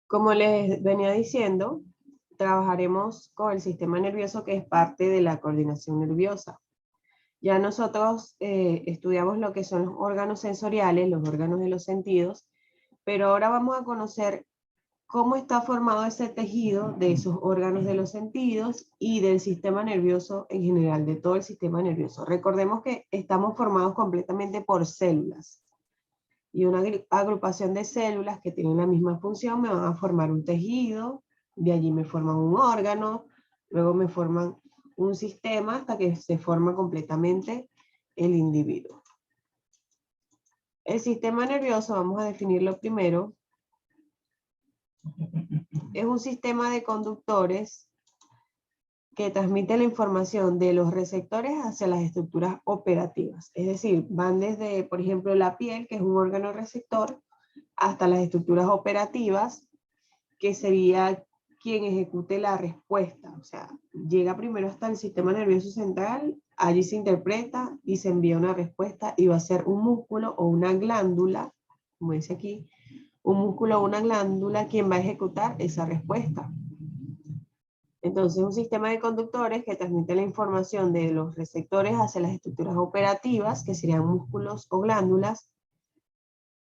Como les venía diciendo, trabajaremos con el sistema nervioso, que es parte de la coordinación nerviosa. Ya nosotros estudiamos lo que son los órganos sensoriales, los órganos de los sentidos, pero ahora vamos a conocer cómo está formado ese tejido de esos órganos de los sentidos y del sistema nervioso en general, de todo el sistema nervioso. Recordemos que estamos formados completamente por células, y una agrupación de células que tienen la misma función me van a formar un tejido, de allí me forman un órgano, luego me forman un sistema hasta que se forma completamente el individuo. El sistema nervioso, vamos a definirlo primero, es un sistema de conductores que transmite la información de los receptores hacia las estructuras operativas. Es decir, van desde, por ejemplo, la piel, que es un órgano receptor, hasta las estructuras operativas, que sería quien ejecute la respuesta. O sea, llega primero hasta el sistema nervioso central, allí se interpreta y se envía una respuesta, y va a ser un músculo o una glándula, como dice aquí, un músculo o una glándula quien va a ejecutar esa respuesta. Entonces, un sistema de conductores que transmite la información de los receptores hacia las estructuras operativas, que serían músculos o glándulas,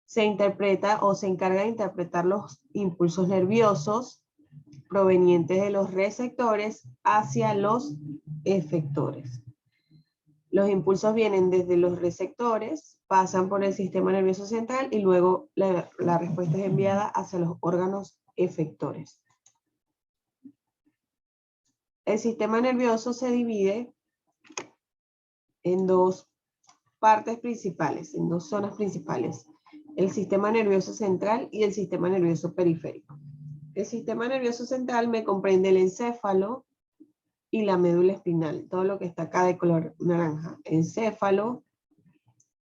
se interpreta o se encarga de interpretar los impulsos nerviosos provenientes de los receptores hacia los efectores. Los impulsos vienen desde los receptores, pasan por el sistema nervioso central y luego la respuesta es enviada hacia los órganos efectores. El sistema nervioso se divide en dos partes principales, en dos zonas principales: el sistema nervioso central y el sistema nervioso periférico. El sistema nervioso central me comprende el encéfalo y la médula espinal, todo lo que está acá de color naranja, encéfalo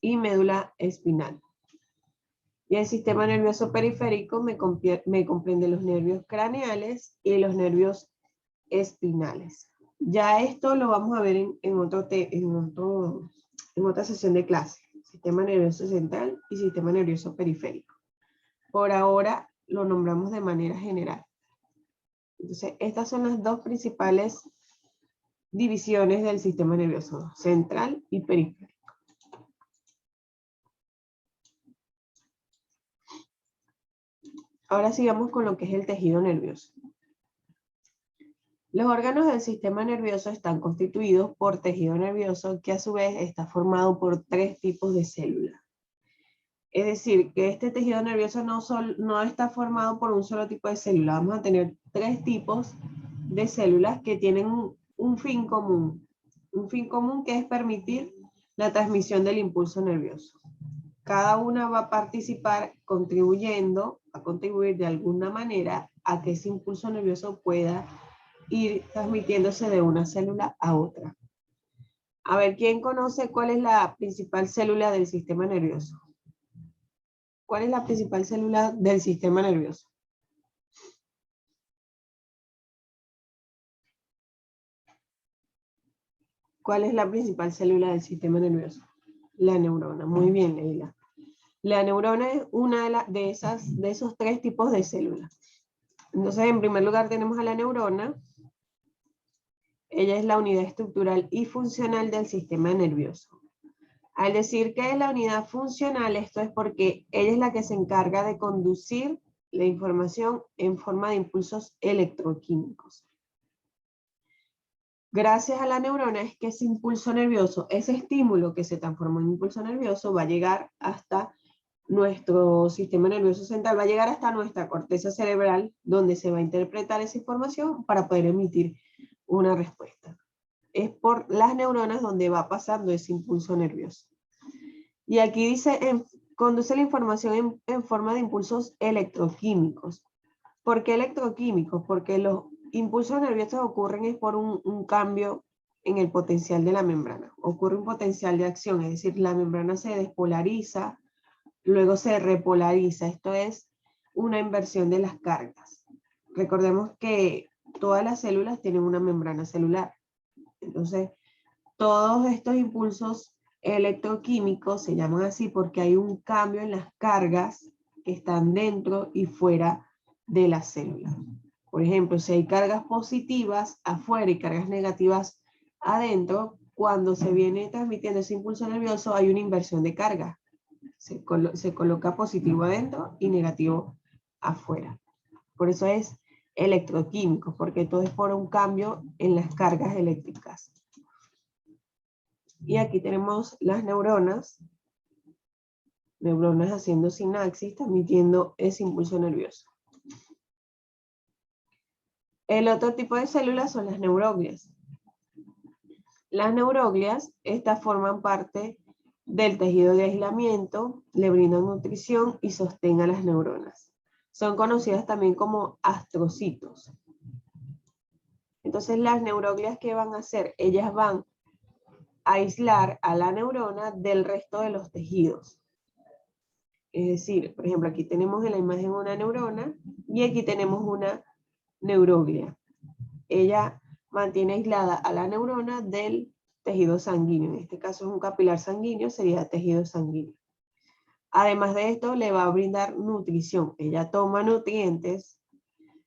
y médula espinal. Y el sistema nervioso periférico me comprende los nervios craneales y los nervios espinales. Ya esto lo vamos a ver en otra sesión de clase: sistema nervioso central y sistema nervioso periférico. Por ahora lo nombramos de manera general. Entonces, estas son las dos principales divisiones del sistema nervioso central y periférico. Ahora sigamos con lo que es el tejido nervioso. Los órganos del sistema nervioso están constituidos por tejido nervioso, que a su vez está formado por tres tipos de células. Es decir, que este tejido nervioso no está formado por un solo tipo de célula. Vamos a tener tres tipos de células que tienen un fin común. Un fin común, que es permitir la transmisión del impulso nervioso. Cada una va a participar a contribuir de alguna manera a que ese impulso nervioso pueda ir transmitiéndose de una célula a otra. A ver, ¿quién conoce cuál es la principal célula del sistema nervioso? ¿Cuál es la principal célula del sistema nervioso? ¿Cuál es la principal célula del sistema nervioso? La neurona. Muy bien, Leila. La neurona es una de esos tres tipos de células. Entonces, en primer lugar tenemos a la neurona. Ella es la unidad estructural y funcional del sistema nervioso. Al decir que es la unidad funcional, esto es porque ella es la que se encarga de conducir la información en forma de impulsos electroquímicos. Gracias a la neurona es que ese impulso nervioso, ese estímulo que se transformó en impulso nervioso, va a llegar hasta nuestro sistema nervioso central, va a llegar hasta nuestra corteza cerebral, donde se va a interpretar esa información para poder emitir una respuesta. Es por las neuronas donde va pasando ese impulso nervioso. Y aquí dice, conduce la información en forma de impulsos electroquímicos. ¿Por qué electroquímicos? Porque los impulsos nerviosos ocurren es por un cambio en el potencial de la membrana. Ocurre un potencial de acción, es decir, la membrana se despolariza, luego se repolariza. Esto es una inversión de las cargas. Recordemos que todas las células tienen una membrana celular. Entonces, todos estos impulsos electroquímicos se llaman así porque hay un cambio en las cargas que están dentro y fuera de la célula. Por ejemplo, si hay cargas positivas afuera y cargas negativas adentro, cuando se viene transmitiendo ese impulso nervioso hay una inversión de carga. Se coloca positivo adentro y negativo afuera. Por eso es electroquímico, porque todo es por un cambio en las cargas eléctricas. Y aquí tenemos las neuronas haciendo sinapsis, transmitiendo ese impulso nervioso. El otro tipo de células son las neuroglias. Las neuroglias, estas forman parte del tejido de aislamiento, le brindan nutrición y sostén a las neuronas. Son conocidas también como astrocitos. Entonces, las neuroglias, ¿qué van a hacer? Ellas van a aislar a la neurona del resto de los tejidos. Es decir, por ejemplo, aquí tenemos en la imagen una neurona y aquí tenemos una neuroglia. Ella mantiene aislada a la neurona del tejido sanguíneo. En este caso es un capilar sanguíneo, sería tejido sanguíneo. Además de esto, le va a brindar nutrición. Ella toma nutrientes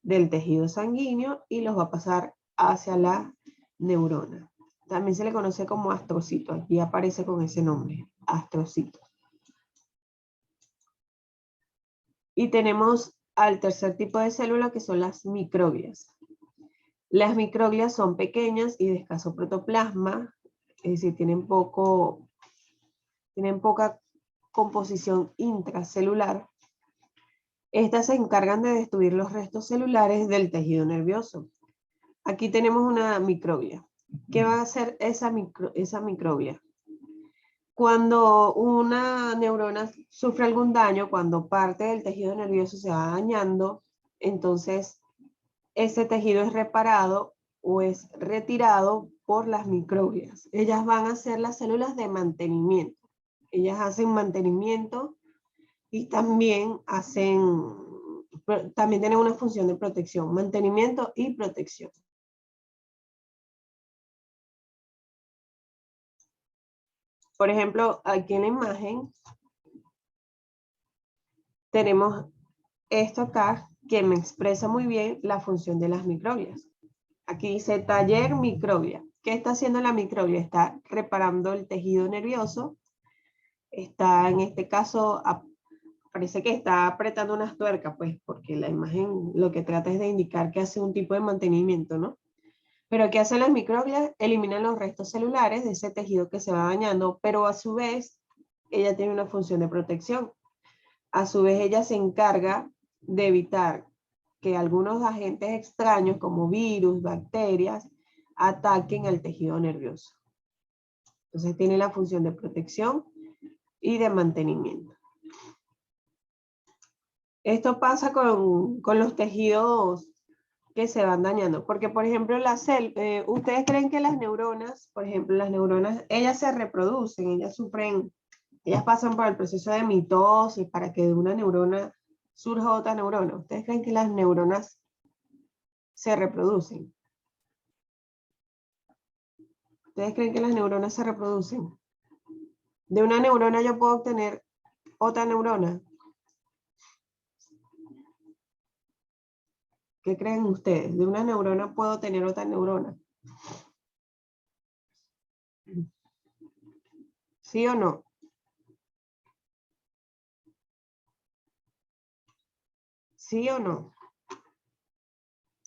del tejido sanguíneo y los va a pasar hacia la neurona. También se le conoce como astrocito. Aquí aparece con ese nombre, astrocito. Y tenemos al tercer tipo de célula, que son las microglias. Las microglias son pequeñas y de escaso protoplasma, es decir, tienen poca composición intracelular. Estas se encargan de destruir los restos celulares del tejido nervioso. Aquí tenemos una microglia. ¿Qué va a hacer esa microglia? Cuando una neurona sufre algún daño, cuando parte del tejido nervioso se va dañando, entonces ese tejido es reparado o es retirado por las microglias. Ellas van a ser las células de mantenimiento. Ellas hacen mantenimiento y también tienen una función de protección, mantenimiento y protección. Por ejemplo, aquí en la imagen tenemos esto acá que me expresa muy bien la función de las microglias. Aquí dice taller microglia. ¿Qué está haciendo la microglia? Está reparando el tejido nervioso. Está, en este caso, parece que está apretando unas tuercas, pues, porque la imagen lo que trata es de indicar que hace un tipo de mantenimiento, ¿no? Pero ¿qué hacen las microglias? Eliminan los restos celulares de ese tejido que se va dañando, pero a su vez, ella tiene una función de protección. A su vez, ella se encarga de evitar que algunos agentes extraños como virus, bacterias, ataquen al tejido nervioso. Entonces tiene la función de protección y de mantenimiento. Esto pasa con los tejidos que se van dañando, porque por ejemplo ustedes creen que las neuronas, por ejemplo las neuronas, ellas se reproducen, ellas pasan por el proceso de mitosis para que de una neurona surja otra neurona. ¿Ustedes creen que las neuronas se reproducen? ¿Ustedes creen que las neuronas se reproducen? De una neurona yo puedo obtener otra neurona. ¿Qué creen ustedes? De una neurona puedo tener otra neurona. ¿Sí o no? ¿Sí o no?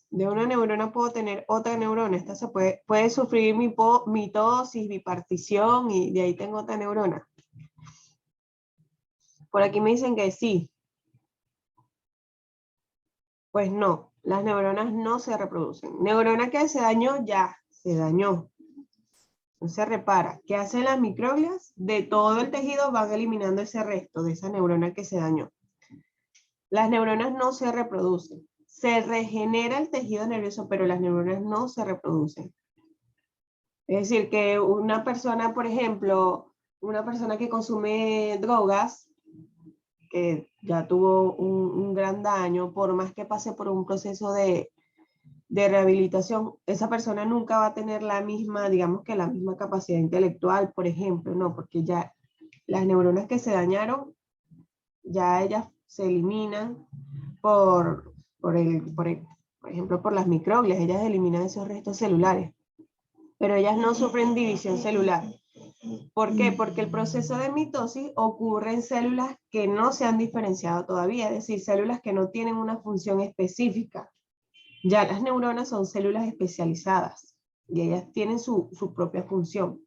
De una neurona puedo tener otra neurona. Esta puede sufrir mitosis, bipartición y de ahí tengo otra neurona. Por aquí me dicen que sí. Pues no, las neuronas no se reproducen. Neurona que se dañó, ya se dañó. No se repara. ¿Qué hacen las microglias? De todo el tejido van eliminando ese resto de esa neurona que se dañó. Las neuronas no se reproducen. Se regenera el tejido nervioso, pero las neuronas no se reproducen. Es decir, que una persona, por ejemplo, una persona que consume drogas, que ya tuvo un gran daño, por más que pase por un proceso de rehabilitación, esa persona nunca va a tener la misma, digamos que la misma capacidad intelectual, por ejemplo, no, porque ya las neuronas que se dañaron, ya ellas se eliminan por por ejemplo, por las microglias. Ellas eliminan esos restos celulares, pero ellas no sufren división celular. ¿Por qué? Porque el proceso de mitosis ocurre en células que no se han diferenciado todavía, es decir, células que no tienen una función específica. Ya las neuronas son células especializadas y ellas tienen su propia función.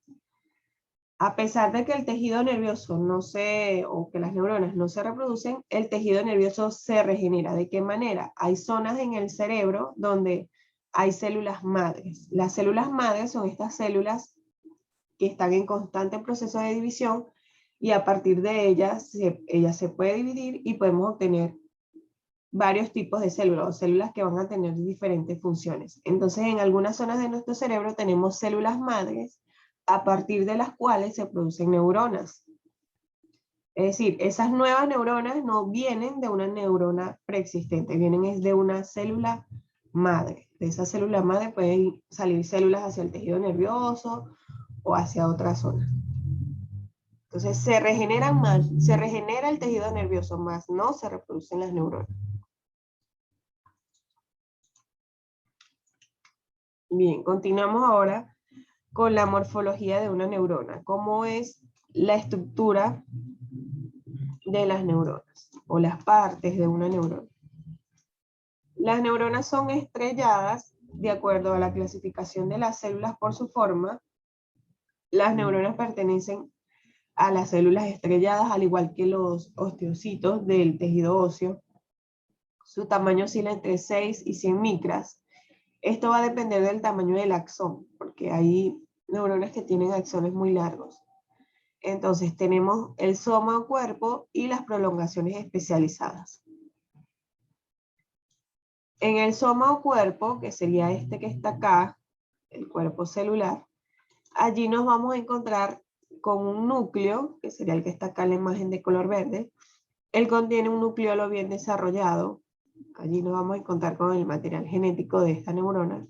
A pesar de que el tejido nervioso o que las neuronas no se reproducen, el tejido nervioso se regenera. ¿De qué manera? Hay zonas en el cerebro donde hay células madres. Las células madres son estas células que están en constante proceso de división y a partir de ellas se puede dividir y podemos obtener varios tipos de células o células que van a tener diferentes funciones. Entonces, en algunas zonas de nuestro cerebro tenemos células madres a partir de las cuales se producen neuronas. Es decir, esas nuevas neuronas no vienen de una neurona preexistente, vienen de una célula madre. De esa célula madre pueden salir células hacia el tejido nervioso o hacia otra zona. Entonces se regenera el tejido nervioso, más no se reproducen las neuronas. Bien, continuamos ahora con la morfología de una neurona. ¿Cómo es la estructura de las neuronas o las partes de una neurona? Las neuronas son estrelladas de acuerdo a la clasificación de las células por su forma. Las neuronas pertenecen a las células estrelladas, al igual que los osteocitos del tejido óseo. Su tamaño oscila entre 6 y 100 micras. Esto va a depender del tamaño del axón, porque hay neuronas que tienen axones muy largos. Entonces tenemos el soma o cuerpo y las prolongaciones especializadas. En el soma o cuerpo, que sería este que está acá, el cuerpo celular, allí nos vamos a encontrar con un núcleo, que sería el que está acá en la imagen de color verde. Él contiene un nucleolo bien desarrollado. Allí nos vamos a encontrar con el material genético de esta neurona.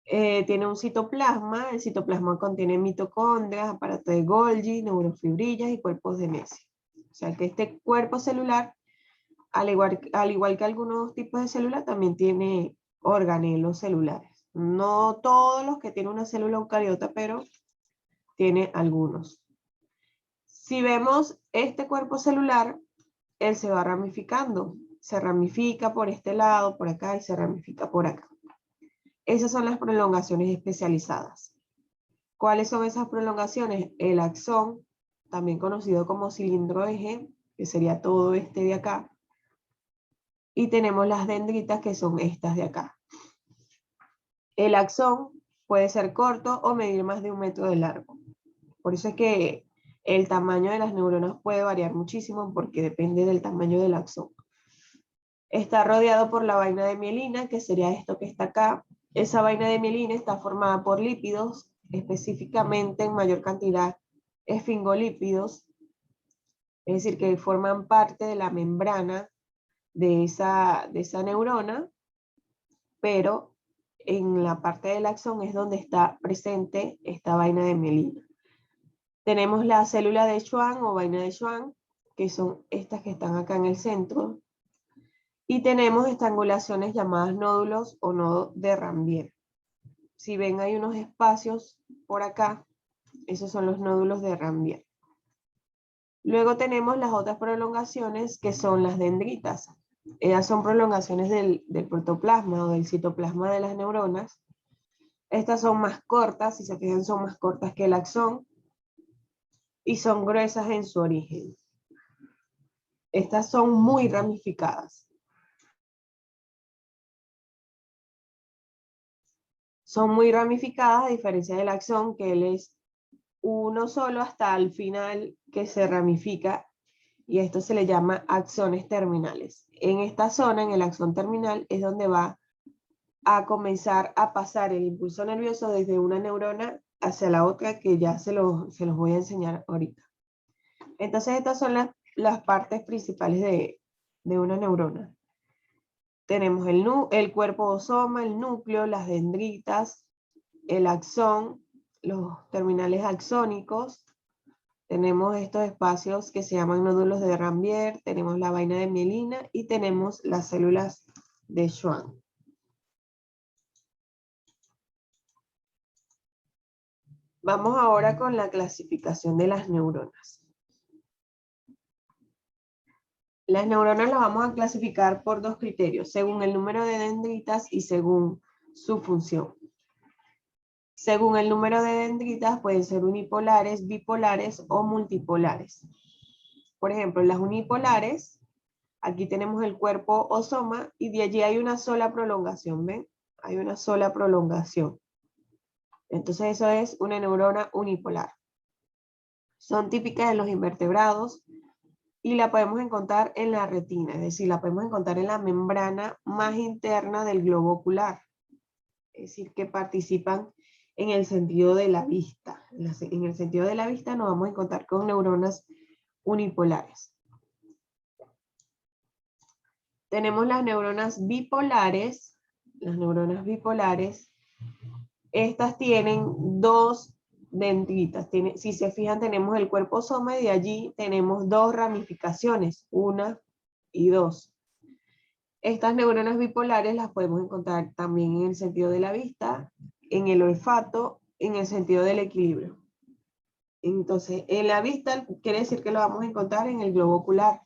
Tiene un citoplasma. El citoplasma contiene mitocondrias, aparato de Golgi, neurofibrillas y cuerpos de Messi. O sea que este cuerpo celular, al igual que algunos tipos de células, también tiene organelos celulares. No todos los que tienen una célula eucariota, pero tiene algunos. Si vemos este cuerpo celular, él se va ramificando. Se ramifica por este lado, por acá, y se ramifica por acá. Esas son las prolongaciones especializadas. ¿Cuáles son esas prolongaciones? El axón, también conocido como cilindro eje, que sería todo este de acá. Y tenemos las dendritas, que son estas de acá. El axón puede ser corto o medir más de 1 metro de largo. Por eso es que el tamaño de las neuronas puede variar muchísimo porque depende del tamaño del axón. Está rodeado por la vaina de mielina, que sería esto que está acá. Esa vaina de mielina está formada por lípidos, específicamente en mayor cantidad esfingolípidos, es decir, que forman parte de la membrana de esa neurona, pero en la parte del axón es donde está presente esta vaina de mielina. Tenemos la célula de Schwann o vaina de Schwann, que son estas que están acá en el centro. Y tenemos estrangulaciones llamadas nódulos o nodo de Ranvier. Si ven, hay unos espacios por acá, esos son los nódulos de Ranvier. Luego tenemos las otras prolongaciones, que son las dendritas. Ellas son prolongaciones del protoplasma o del citoplasma de las neuronas. Estas son más cortas, si se fijan, son más cortas que el axón y son gruesas en su origen. Estas son muy ramificadas. Son muy ramificadas, a diferencia del axón, que él es uno solo hasta el final que se ramifica, y esto se le llama axones terminales. En esta zona, en el axón terminal, es donde va a comenzar a pasar el impulso nervioso desde una neurona hacia la otra, que ya se los voy a enseñar ahorita. Entonces estas son las partes principales de una neurona. Tenemos el cuerpo-osoma, el núcleo, las dendritas, el axón, los terminales axónicos, Tenemos estos espacios que se llaman nódulos de Ranvier, tenemos la vaina de mielina y tenemos las células de Schwann. Vamos ahora con la clasificación de las neuronas. Las neuronas las vamos a clasificar por dos criterios, según el número de dendritas y según su función. Según el número de dendritas pueden ser unipolares, bipolares o multipolares. Por ejemplo, las unipolares, aquí tenemos el cuerpo o soma y de allí hay una sola prolongación, ¿ven? Hay una sola prolongación. Entonces eso es una neurona unipolar. Son típicas de los invertebrados y la podemos encontrar en la retina, es decir, la podemos encontrar en la membrana más interna del globo ocular. Es decir, que participan en el sentido de la vista. En el sentido de la vista nos vamos a encontrar con neuronas unipolares. Tenemos las neuronas bipolares. Las neuronas bipolares, estas tienen dos dendritas. Si se fijan, tenemos el cuerpo soma y de allí tenemos dos ramificaciones, una y dos. Estas neuronas bipolares las podemos encontrar también en el sentido de la vista, en el olfato, en el sentido del equilibrio. Entonces, en la vista quiere decir que lo vamos a encontrar en el globo ocular.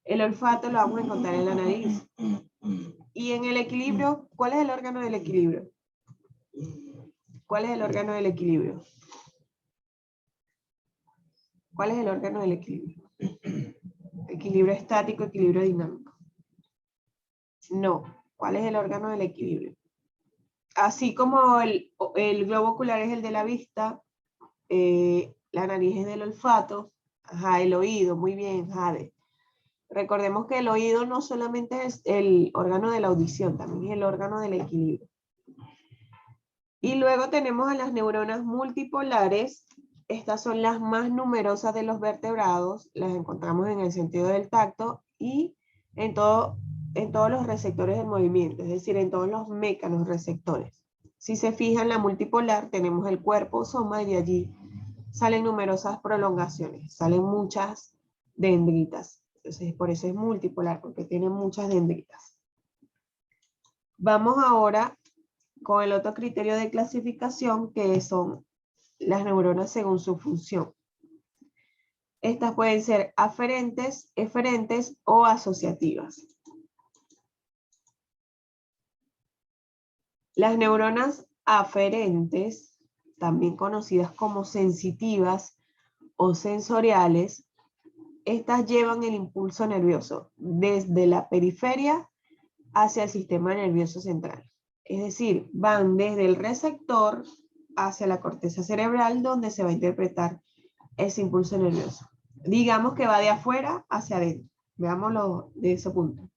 El olfato lo vamos a encontrar en la nariz. Y en el equilibrio, ¿cuál es el órgano del equilibrio? ¿Cuál es el órgano del equilibrio? ¿Cuál es el órgano del equilibrio? Equilibrio estático, equilibrio dinámico. No. ¿Cuál es el órgano del equilibrio? Así como el globo ocular es el de la vista, la nariz es del olfato, ajá, el oído, muy bien, Jade. Recordemos que el oído no solamente es el órgano de la audición, también es el órgano del equilibrio. Y luego tenemos a las neuronas multipolares. Estas son las más numerosas de los vertebrados, las encontramos en el sentido del tacto y en todos los receptores del movimiento, es decir, en todos los mecanos receptores. Si se fijan, la multipolar tenemos el cuerpo soma y de allí salen numerosas prolongaciones, salen muchas dendritas. Entonces, por eso es multipolar, porque tiene muchas dendritas. Vamos ahora con el otro criterio de clasificación, que son las neuronas según su función. Estas pueden ser aferentes, eferentes o asociativas. Las neuronas aferentes, también conocidas como sensitivas o sensoriales, estas llevan el impulso nervioso desde la periferia hacia el sistema nervioso central. Es decir, van desde el receptor hacia la corteza cerebral donde se va a interpretar ese impulso nervioso. Digamos que va de afuera hacia adentro. Veámoslo de ese punto.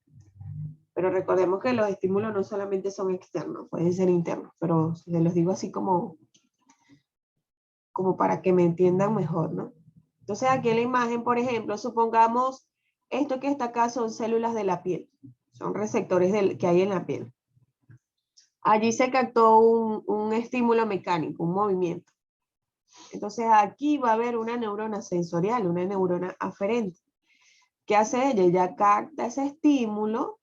Pero recordemos que los estímulos no solamente son externos, pueden ser internos, pero se los digo así como para que me entiendan mejor, ¿no? Entonces aquí en la imagen, por ejemplo, supongamos esto que está acá son células de la piel, son receptores que hay en la piel. Allí se captó un estímulo mecánico, un movimiento. Entonces aquí va a haber una neurona sensorial, una neurona aferente. ¿Qué hace ella? Ella capta ese estímulo,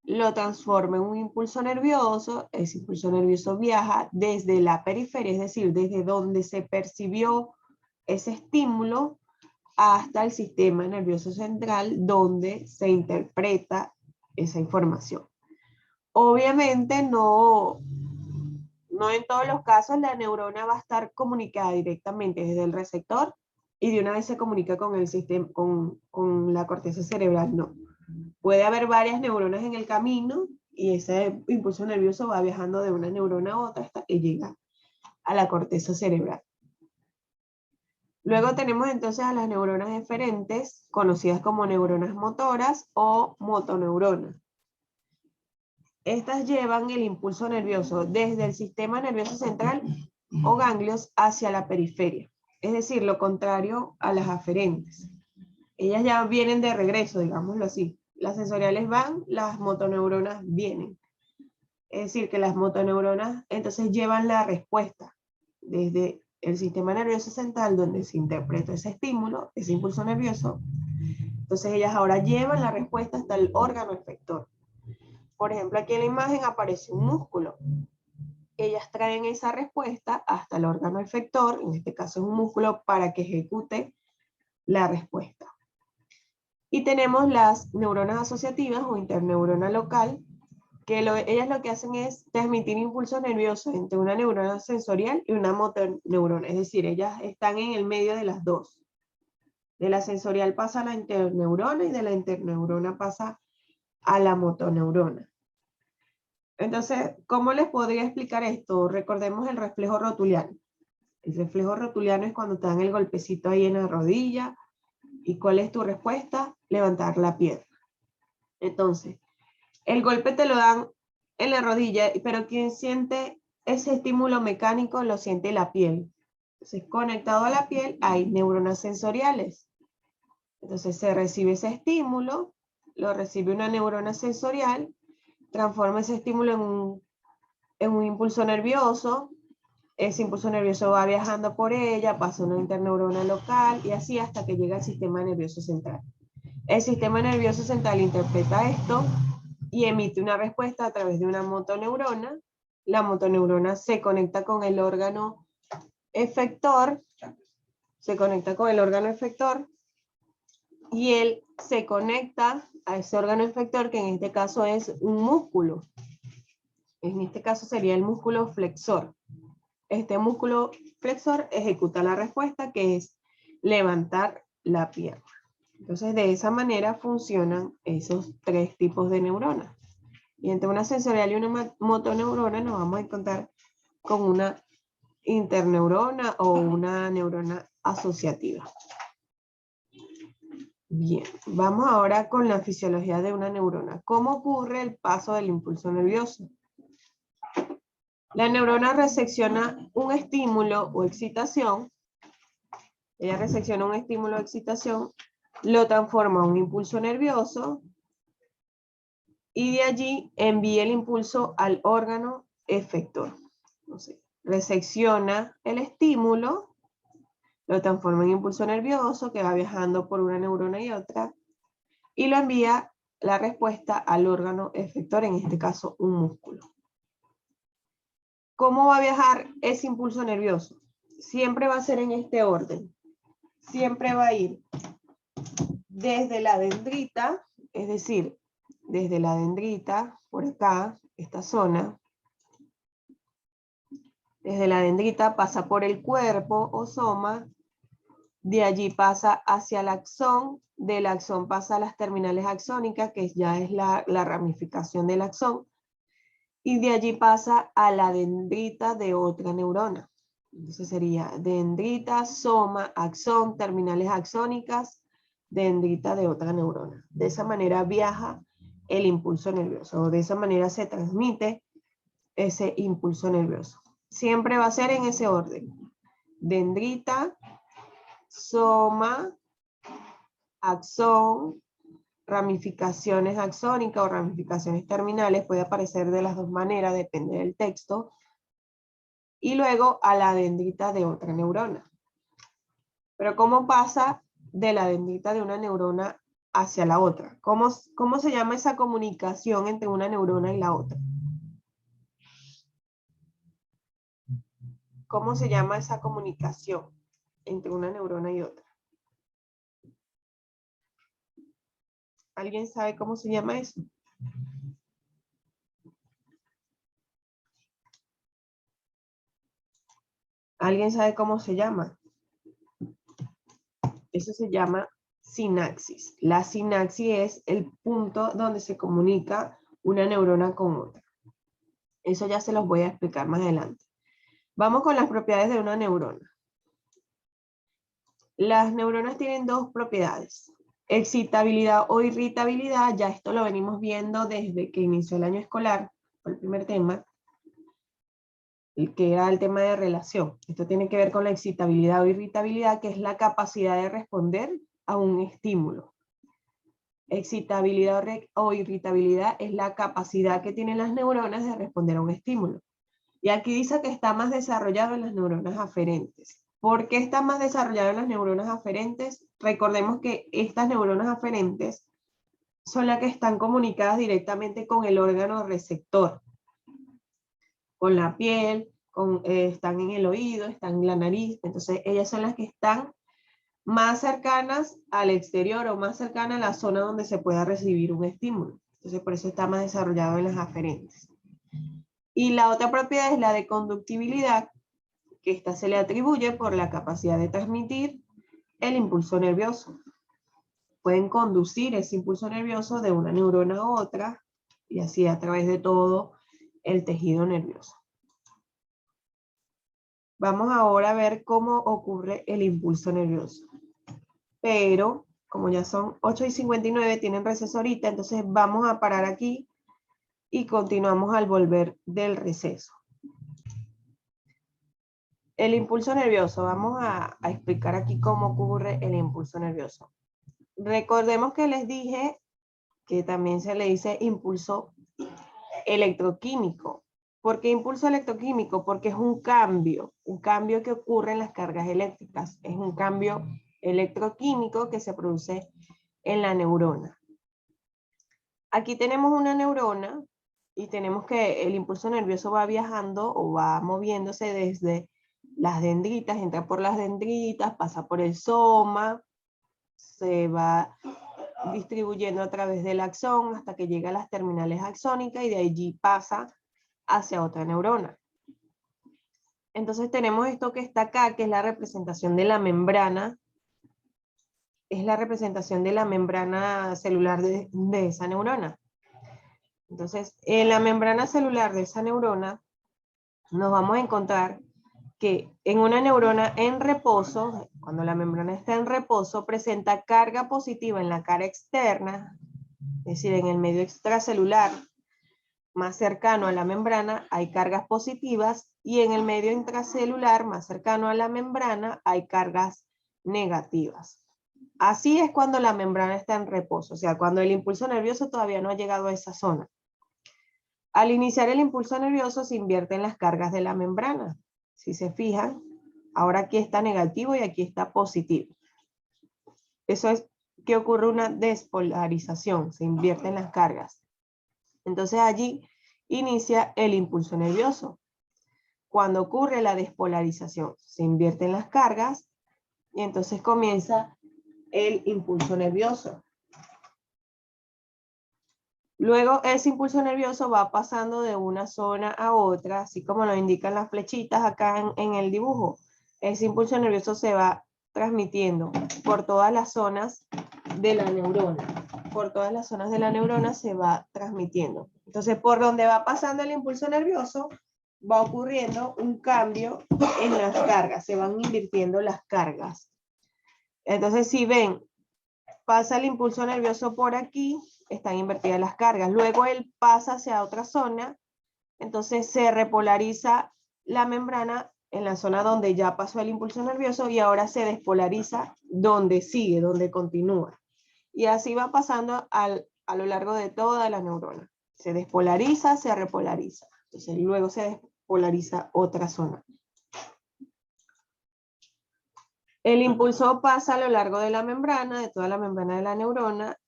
lo transforma en un impulso nervioso, ese impulso nervioso viaja desde la periferia, es decir, desde donde se percibió ese estímulo hasta el sistema nervioso central donde se interpreta esa información. Obviamente no en todos los casos la neurona va a estar comunicada directamente desde el receptor y de una vez se comunica con el sistema, con la corteza cerebral, no. Puede haber varias neuronas en el camino y ese impulso nervioso va viajando de una neurona a otra hasta que llega a la corteza cerebral. Luego tenemos entonces a las neuronas eferentes, conocidas como neuronas motoras o motoneuronas. Estas llevan el impulso nervioso desde el sistema nervioso central o ganglios hacia la periferia, es decir, lo contrario a las aferentes. Ellas ya vienen de regreso, digámoslo así. Las sensoriales van, las motoneuronas vienen. Es decir, que las motoneuronas entonces llevan la respuesta desde el sistema nervioso central donde se interpreta ese estímulo, ese impulso nervioso. Entonces ellas ahora llevan la respuesta hasta el órgano efector. Por ejemplo, aquí en la imagen aparece un músculo. Ellas traen esa respuesta hasta el órgano efector, en este caso es un músculo, para que ejecute la respuesta. Y tenemos las neuronas asociativas o interneurona local, que ellas lo que hacen es transmitir impulsos nerviosos entre una neurona sensorial y una motoneurona. Es decir, ellas están en el medio de las dos. De la sensorial pasa a la interneurona y de la interneurona pasa a la motoneurona. Entonces, ¿cómo les podría explicar esto? Recordemos el reflejo rotuliano. El reflejo rotuliano es cuando te dan el golpecito ahí en la rodilla. ¿Y cuál es tu respuesta? Levantar la pierna. Entonces, el golpe te lo dan en la rodilla, pero quien siente ese estímulo mecánico lo siente la piel. Entonces, conectado a la piel hay neuronas sensoriales. Entonces, se recibe ese estímulo, lo recibe una neurona sensorial, transforma ese estímulo en un impulso nervioso. Ese impulso nervioso va viajando por ella, pasa a una interneurona local y así hasta que llega al sistema nervioso central. El sistema nervioso central interpreta esto y emite una respuesta a través de una motoneurona. La motoneurona se conecta con el órgano efector, y él se conecta a ese órgano efector, que en este caso es un músculo. En este caso sería el músculo flexor. Este músculo flexor ejecuta la respuesta, que es levantar la pierna. Entonces, de esa manera funcionan esos tres tipos de neuronas. Y entre una sensorial y una motoneurona nos vamos a encontrar con una interneurona o una neurona asociativa. Bien, vamos ahora con la fisiología de una neurona. ¿Cómo ocurre el paso del impulso nervioso? La neurona recepciona un estímulo o excitación. Ella recepciona un estímulo o excitación, lo transforma en un impulso nervioso y de allí envía el impulso al órgano efector. Entonces, recepciona el estímulo, lo transforma en impulso nervioso que va viajando por una neurona y otra, y lo envía la respuesta al órgano efector, en este caso un músculo. ¿Cómo va a viajar ese impulso nervioso? Siempre va a ser en este orden. Siempre va a ir desde la dendrita, es decir, desde la dendrita, por acá, esta zona. Desde la dendrita pasa por el cuerpo o soma, de allí pasa hacia el axón, del axón pasa a las terminales axónicas, que ya es la ramificación del axón, y de allí pasa a la dendrita de otra neurona. Entonces sería dendrita, soma, axón, terminales axónicas, dendrita de otra neurona. De esa manera viaja el impulso nervioso, o de esa manera se transmite ese impulso nervioso. Siempre va a ser en ese orden. Dendrita, soma, axón, ramificaciones axónicas o ramificaciones terminales, puede aparecer de las dos maneras, depende del texto, y luego a la dendrita de otra neurona. Pero ¿cómo pasa de la dendrita de una neurona hacia la otra? ¿Cómo se llama esa comunicación entre una neurona y la otra? ¿Cómo se llama esa comunicación entre una neurona y otra? ¿Alguien sabe cómo se llama eso? ¿Alguien sabe cómo se llama? Eso se llama sinapsis. La sinapsis es el punto donde se comunica una neurona con otra. Eso ya se los voy a explicar más adelante. Vamos con las propiedades de una neurona. Las neuronas tienen dos propiedades. Excitabilidad o irritabilidad, ya esto lo venimos viendo desde que inició el año escolar, fue el primer tema, que era el tema de relación. Esto tiene que ver con la excitabilidad o irritabilidad, que es la capacidad de responder a un estímulo. Excitabilidad o irritabilidad es la capacidad que tienen las neuronas de responder a un estímulo. Y aquí dice que está más desarrollado en las neuronas aferentes. ¿Por qué está más desarrollado en las neuronas aferentes? Recordemos que estas neuronas aferentes son las que están comunicadas directamente con el órgano receptor, con la piel, están en el oído, están en la nariz. Entonces, ellas son las que están más cercanas al exterior o más cercanas a la zona donde se pueda recibir un estímulo. Entonces, por eso está más desarrollado en las aferentes. Y la otra propiedad es la de conductibilidad, que esta se le atribuye por la capacidad de transmitir el impulso nervioso. Pueden conducir ese impulso nervioso de una neurona a otra y así a través de todo el tejido nervioso. Vamos ahora a ver cómo ocurre el impulso nervioso. Pero, como ya son 8:59, tienen receso ahorita, entonces vamos a parar aquí y continuamos al volver del receso. El impulso nervioso, vamos a explicar aquí cómo ocurre el impulso nervioso. Recordemos que les dije que también se le dice impulso electroquímico. ¿Por qué impulso electroquímico? Porque es un cambio que ocurre en las cargas eléctricas. Es un cambio electroquímico que se produce en la neurona. Aquí tenemos una neurona y tenemos que el impulso nervioso va viajando o va moviéndose desde las dendritas, entra por las dendritas, pasa por el soma, se va distribuyendo a través del axón hasta que llega a las terminales axónicas y de allí pasa hacia otra neurona. Entonces tenemos esto que está acá, que es la representación de la membrana, es la representación de la membrana celular de esa neurona. Entonces, en la membrana celular de esa neurona nos vamos a encontrar que en una neurona en reposo, cuando la membrana está en reposo, presenta carga positiva en la cara externa, es decir, en el medio extracelular más cercano a la membrana hay cargas positivas y en el medio intracelular más cercano a la membrana hay cargas negativas. Así es cuando la membrana está en reposo, o sea, cuando el impulso nervioso todavía no ha llegado a esa zona. Al iniciar el impulso nervioso se invierten las cargas de la membrana. Si se fijan, ahora aquí está negativo y aquí está positivo. Eso es que ocurre una despolarización, se invierten las cargas. Entonces allí inicia el impulso nervioso. Cuando ocurre la despolarización, se invierten las cargas y entonces comienza el impulso nervioso. Luego ese impulso nervioso va pasando de una zona a otra, así como lo indican las flechitas acá en el dibujo. Ese impulso nervioso se va transmitiendo por todas las zonas de la neurona. Por todas las zonas de la neurona se va transmitiendo. Entonces, por donde va pasando el impulso nervioso, va ocurriendo un cambio en las cargas, se van invirtiendo las cargas. Entonces, si ven, pasa el impulso nervioso por aquí, están invertidas las cargas. Luego él pasa hacia otra zona, entonces se repolariza la membrana en la zona donde ya pasó el impulso nervioso y ahora se despolariza donde sigue, donde continúa. Y así va pasando a lo largo de toda la neurona. Se despolariza, se repolariza. Entonces luego se despolariza otra zona. El impulso pasa a lo largo de la membrana, de toda la membrana de la neurona,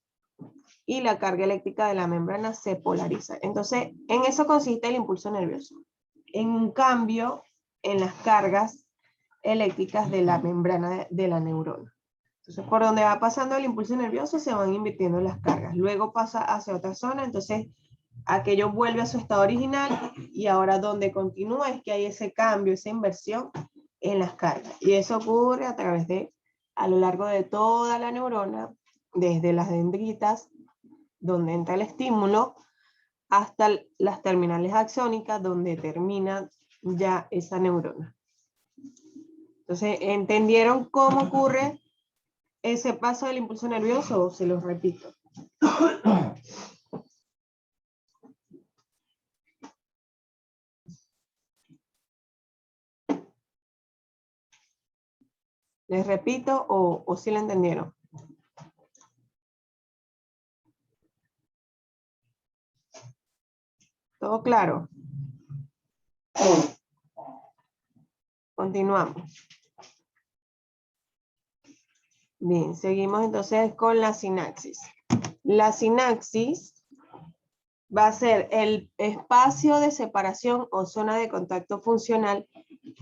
y la carga eléctrica de la membrana se polariza. Entonces, en eso consiste el impulso nervioso, en un cambio en las cargas eléctricas de la membrana de la neurona. Entonces, por donde va pasando el impulso nervioso se van invirtiendo las cargas. Luego pasa hacia otra zona, entonces aquello vuelve a su estado original y ahora donde continúa es que hay ese cambio, esa inversión en las cargas. Y eso ocurre a lo largo de toda la neurona, desde las dendritas, donde entra el estímulo, hasta las terminales axónicas, donde termina ya esa neurona. Entonces, ¿entendieron cómo ocurre ese paso del impulso nervioso? O se los repito. ¿Les repito o si lo entendieron? ¿Todo claro? Continuamos. Bien, seguimos entonces con la sinapsis. La sinapsis va a ser el espacio de separación o zona de contacto funcional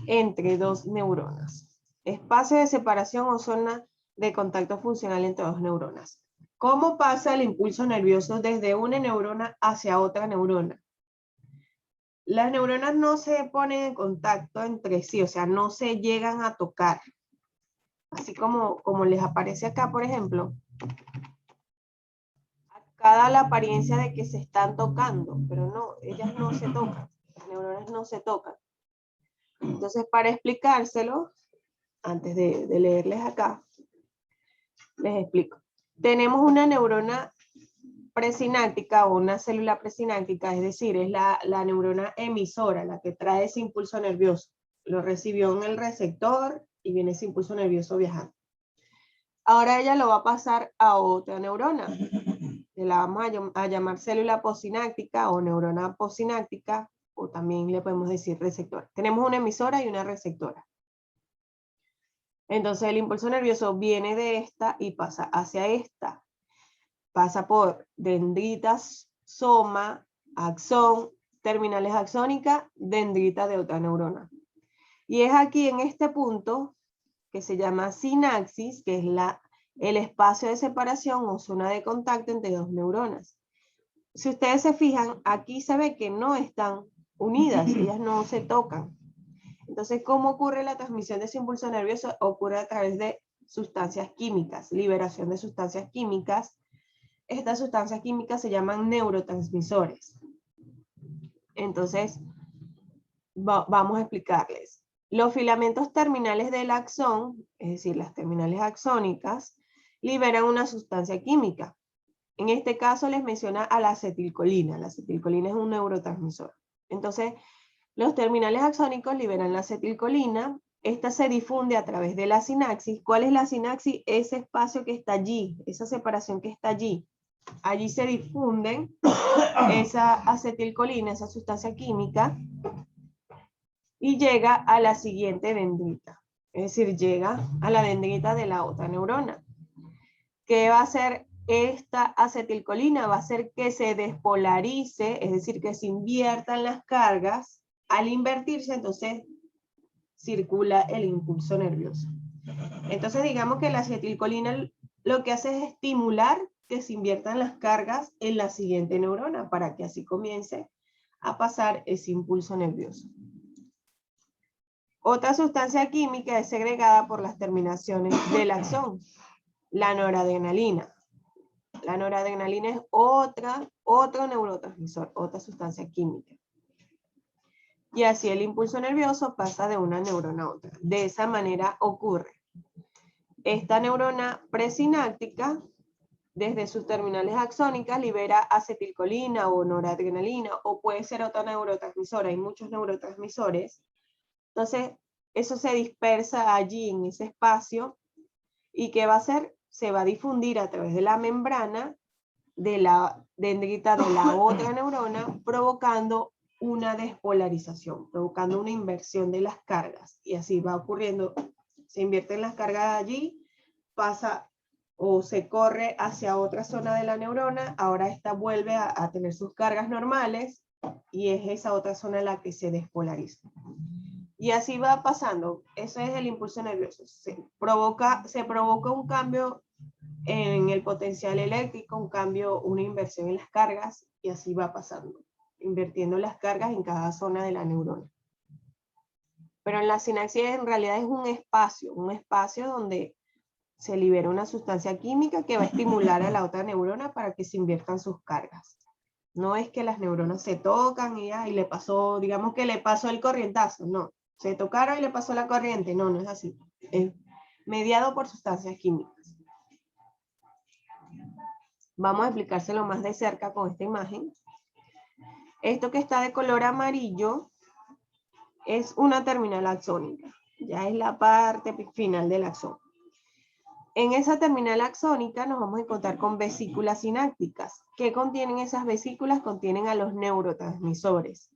entre dos neuronas. Espacio de separación o zona de contacto funcional entre dos neuronas. ¿Cómo pasa el impulso nervioso desde una neurona hacia otra neurona? Las neuronas no se ponen en contacto entre sí, o sea, no se llegan a tocar. Así como les aparece acá, por ejemplo. Acá da la apariencia de que se están tocando, pero no, ellas no se tocan. Las neuronas no se tocan. Entonces, para explicárselo, antes de leerles acá, les explico. Tenemos una neurona presináptica o una célula presináptica, es decir, es la neurona emisora, la que trae ese impulso nervioso. Lo recibió en el receptor y viene ese impulso nervioso viajando. Ahora ella lo va a pasar a otra neurona. La vamos a llamar célula posináptica o neurona posináptica, o también le podemos decir receptor. Tenemos una emisora y una receptora. Entonces el impulso nervioso viene de esta y pasa hacia esta. Pasa por dendritas, soma, axón, terminales axónicas, dendrita de otra neurona. Y es aquí en este punto que se llama sinapsis, que es el espacio de separación o zona de contacto entre dos neuronas. Si ustedes se fijan, aquí se ve que no están unidas, ellas no se tocan. Entonces, ¿cómo ocurre la transmisión de ese impulso nervioso? Ocurre a través de sustancias químicas, liberación de sustancias químicas. Estas sustancias químicas se llaman neurotransmisores. Entonces, vamos a explicarles. Los filamentos terminales del axón, es decir, las terminales axónicas, liberan una sustancia química. En este caso les menciona a la acetilcolina. La acetilcolina es un neurotransmisor. Entonces, los terminales axónicos liberan la acetilcolina. Esta se difunde a través de la sinapsis. ¿Cuál es la sinapsis? Ese espacio que está allí, esa separación que está allí. Allí se difunden esa acetilcolina, esa sustancia química, y llega a la siguiente dendrita. Es decir, llega a la dendrita de la otra neurona. ¿Qué va a hacer esta acetilcolina? Va a hacer que se despolarice, es decir, que se inviertan las cargas. Al invertirse, entonces, circula el impulso nervioso. Entonces, digamos que la acetilcolina lo que hace es estimular que se inviertan las cargas en la siguiente neurona para que así comience a pasar ese impulso nervioso. Otra sustancia química es segregada por las terminaciones del axón, la noradrenalina. La noradrenalina es otro neurotransmisor, otra sustancia química. Y así el impulso nervioso pasa de una neurona a otra. De esa manera ocurre. Esta neurona presináptica, desde sus terminales axónicas, libera acetilcolina o noradrenalina, o puede ser otro neurotransmisor. Hay muchos neurotransmisores. Entonces, eso se dispersa allí en ese espacio. ¿Y qué va a hacer? Se va a difundir a través de la membrana de la dendrita de la otra neurona, provocando una despolarización, provocando una inversión de las cargas. Y así va ocurriendo. Se invierten las cargas allí, pasa o se corre hacia otra zona de la neurona, ahora esta vuelve a tener sus cargas normales y es esa otra zona la que se despolariza. Y así va pasando. Eso es el impulso nervioso. Se provoca un cambio en el potencial eléctrico, un cambio, una inversión en las cargas, y así va pasando, invirtiendo las cargas en cada zona de la neurona. Pero en la sinapsis en realidad es un espacio donde se libera una sustancia química que va a estimular a la otra neurona para que se inviertan sus cargas. No es que las neuronas se tocan y le pasó, digamos que le pasó el corrientazo, no. Se tocaron y le pasó la corriente, no, no es así. Es mediado por sustancias químicas. Vamos a explicárselo más de cerca con esta imagen. Esto que está de color amarillo es una terminal axónica. Ya es la parte final del axón. En esa terminal axónica nos vamos a encontrar con vesículas sinápticas. ¿Qué contienen esas vesículas? Contienen a los neurotransmisores.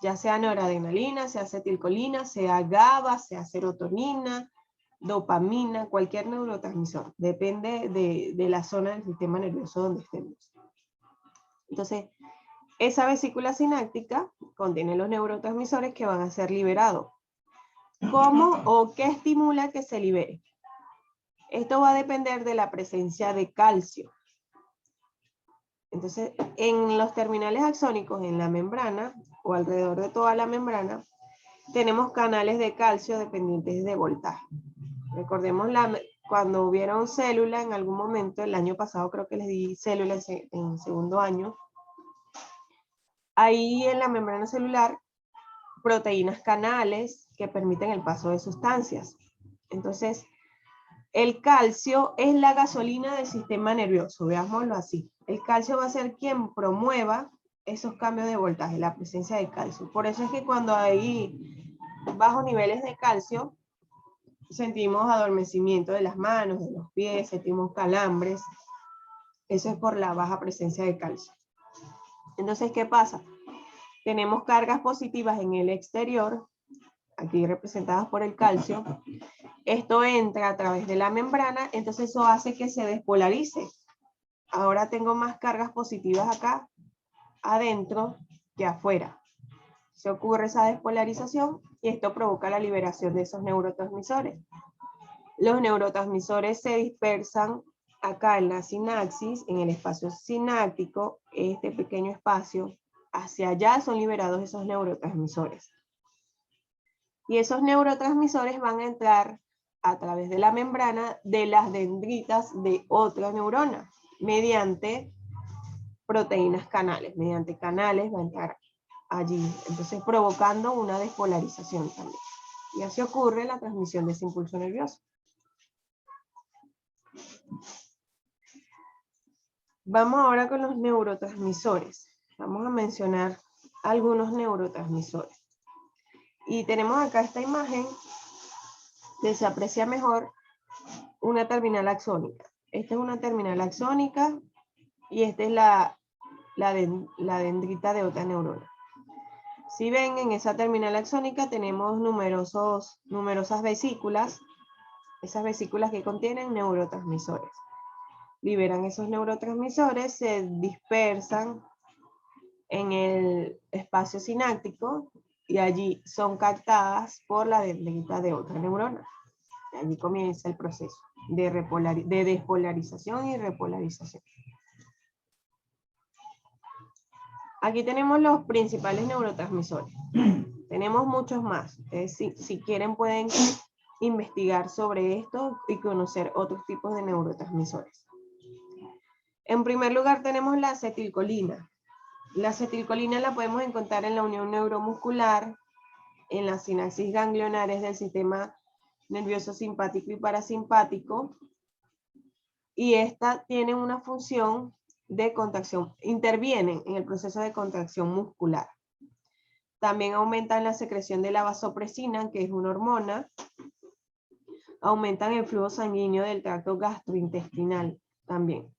ya sea noradrenalina, sea acetilcolina, sea GABA, sea serotonina, dopamina, cualquier neurotransmisor. Depende de la zona del sistema nervioso donde estemos. Entonces, esa vesícula sináptica contiene los neurotransmisores que van a ser liberados. ¿Cómo o qué estimula que se libere? Esto va a depender de la presencia de calcio. Entonces, en los terminales axónicos, en la membrana, o alrededor de toda la membrana, tenemos canales de calcio dependientes de voltaje. Recordemos cuando hubieron células en algún momento, el año pasado creo que les di células en segundo año, ahí en la membrana celular, proteínas canales que permiten el paso de sustancias. Entonces, el calcio es la gasolina del sistema nervioso, veámoslo así. El calcio va a ser quien promueva esos cambios de voltaje, la presencia de calcio. Por eso es que cuando hay bajos niveles de calcio, sentimos adormecimiento de las manos, de los pies, sentimos calambres. Eso es por la baja presencia de calcio. Entonces, ¿qué pasa? Tenemos cargas positivas en el exterior, aquí representadas por el calcio. Esto entra a través de la membrana, entonces eso hace que se despolarice. Ahora tengo más cargas positivas acá, adentro, que afuera. Se ocurre esa despolarización y esto provoca la liberación de esos neurotransmisores. Los neurotransmisores se dispersan acá en la sinapsis, en el espacio sináptico, este pequeño espacio. Hacia allá son liberados esos neurotransmisores. Y esos neurotransmisores van a entrar a través de la membrana de las dendritas de otra neurona, mediante proteínas canales. Mediante canales va a entrar allí, entonces provocando una despolarización también. Y así ocurre la transmisión de ese impulso nervioso. Vamos ahora con los neurotransmisores. Vamos a mencionar algunos neurotransmisores. Y tenemos acá esta imagen que se aprecia mejor una terminal axónica. Esta es una terminal axónica y esta es la dendrita de otra neurona. Si ven, en esa terminal axónica tenemos numerosas vesículas, esas vesículas que contienen neurotransmisores. Liberan esos neurotransmisores, se dispersan en el espacio sináptico y allí son captadas por la dendrita de otra neurona. Allí comienza el proceso de despolarización y repolarización. Aquí tenemos los principales neurotransmisores. Tenemos muchos más. Si quieren pueden investigar sobre esto y conocer otros tipos de neurotransmisores. En primer lugar tenemos la acetilcolina. La acetilcolina la podemos encontrar en la unión neuromuscular, en las sinapsis ganglionares del sistema nervioso simpático y parasimpático, y esta tiene una función de contracción, intervienen en el proceso de contracción muscular. También aumentan la secreción de la vasopresina, que es una hormona, aumentan el flujo sanguíneo del tracto gastrointestinal también.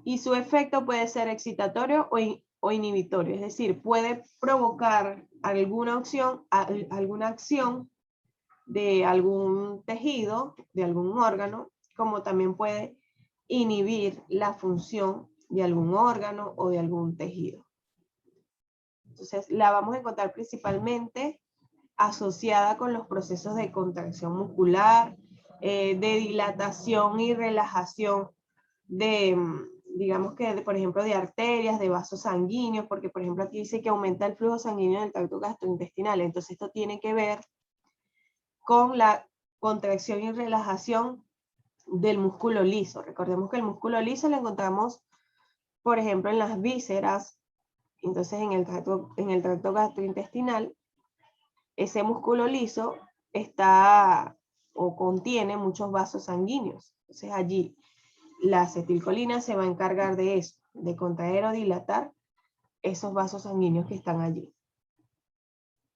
Y su efecto puede ser excitatorio o inhibitorio, es decir, puede provocar alguna acción de algún tejido, de algún órgano, como también puede inhibir la función de algún órgano o de algún tejido. Entonces, la vamos a encontrar principalmente asociada con los procesos de contracción muscular, de dilatación y relajación digamos que, por ejemplo, de arterias, de vasos sanguíneos, porque, por ejemplo, aquí dice que aumenta el flujo sanguíneo del tracto gastrointestinal. Entonces, esto tiene que ver con la contracción y relajación del músculo liso. Recordemos que el músculo liso lo encontramos, por ejemplo, en las vísceras. Entonces, en el tracto gastrointestinal, ese músculo liso está o contiene muchos vasos sanguíneos. Entonces, allí la acetilcolina se va a encargar de eso, de contraer o dilatar esos vasos sanguíneos que están allí.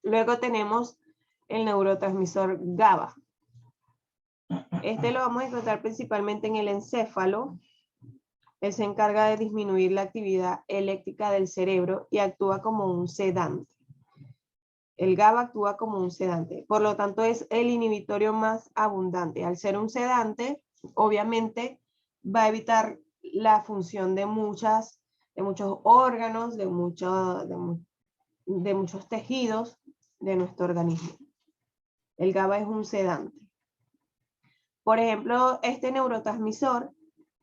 Luego tenemos el neurotransmisor GABA. Este lo vamos a encontrar principalmente en el encéfalo. Él se encarga de disminuir la actividad eléctrica del cerebro y actúa como un sedante. El GABA actúa como un sedante, por lo tanto es el inhibitorio más abundante. Al ser un sedante, obviamente va a evitar la función de muchos órganos, de muchos tejidos de nuestro organismo. El GABA es un sedante. Por ejemplo, este neurotransmisor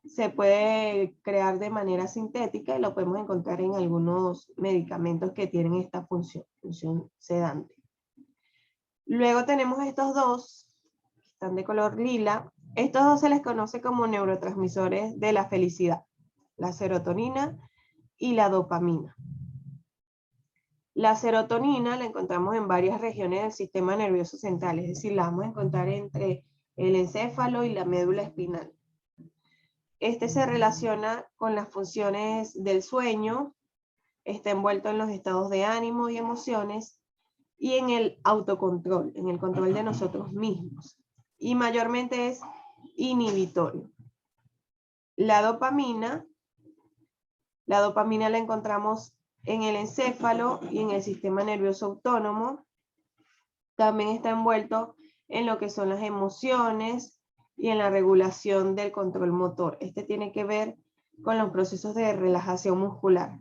se puede crear de manera sintética y lo podemos encontrar en algunos medicamentos que tienen esta función sedante. Luego tenemos estos dos, que están de color lila. Estos dos se les conoce como neurotransmisores de la felicidad, la serotonina y la dopamina. La serotonina la encontramos en varias regiones del sistema nervioso central, es decir, la vamos a encontrar entre el encéfalo y la médula espinal. Este se relaciona con las funciones del sueño, está envuelto en los estados de ánimo y emociones y en el autocontrol, en el control de nosotros mismos. Y mayormente es inhibitorio. La dopamina la encontramos en el encéfalo y en el sistema nervioso autónomo. También está envuelto en lo que son las emociones y en la regulación del control motor. Este tiene que ver con los procesos de relajación muscular.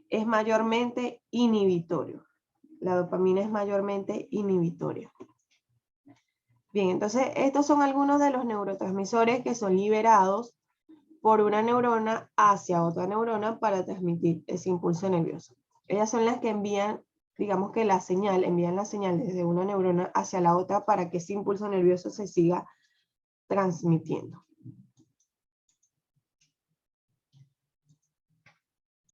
Es mayormente inhibitorio. La dopamina es mayormente inhibitoria. Bien, entonces estos son algunos de los neurotransmisores que son liberados por una neurona hacia otra neurona para transmitir ese impulso nervioso. Ellas son las que envían, digamos que envían la señal desde una neurona hacia la otra para que ese impulso nervioso se siga transmitiendo.